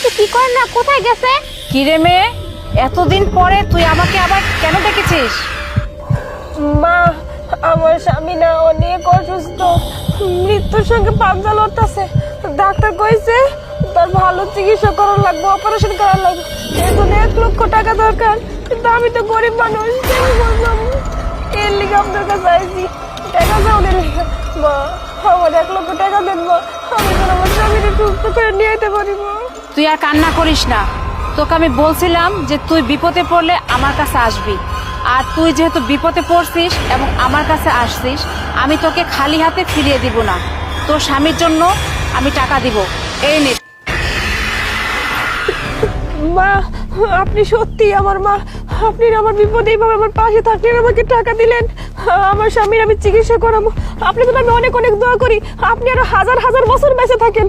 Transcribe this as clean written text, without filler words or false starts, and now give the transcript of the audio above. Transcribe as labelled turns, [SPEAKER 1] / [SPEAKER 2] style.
[SPEAKER 1] কিন্তু কি করে না, কোথায় গেছে?
[SPEAKER 2] কি রে মেয়ে, এতদিন পরে তুই আমাকে আবার কেন ডেকেছিস?
[SPEAKER 3] মা, আমার স্বামী না অনেক অসুস্থ, মৃত্যুর সঙ্গে পাঞ্জা লড়তেছে। ডাক্তার কইছে তার ভালো চিকিৎসা করার লাগবে, অপারেশন করার লাগবে। এর জন্য 1 লক্ষ টাকা দরকার, কিন্তু আমি তো গরিব মানুষ, আমি বললাম এর লিগে আপনার কাছে আইছি। টাকা চাওয়ার লিগে মা, আমার 1 লক্ষ টাকা দেন মা, আমি যেন আমার স্বামীকে সুস্থ করে নিয়ে যেতে পারি মা।
[SPEAKER 2] তুই আর কান্না করিস না। তোকে আমি বলছিলাম যে তুই বিপদে পড়লে আমার কাছে আসবি, আর তুই যেহেতু বিপদে পড়ছিস এবং আমার কাছে আসছিস, আমি তোকে খালি হাতে ফিরিয়ে দিব না। তোর স্বামীর জন্য আমি টাকা দিব, এই নে।
[SPEAKER 3] মা, আপনি সত্যি আমার মা, আপনি আমার বিপদে এইভাবে আমার পাশে থাকলেন, আমাকে টাকা দিলেন, আমার স্বামীর আমি চিকিৎসা করাবো। আপনি তো আমি অনেক অনেক দোয়া করি, আপনি আরো হাজার হাজার বছর বেঁচে থাকেন।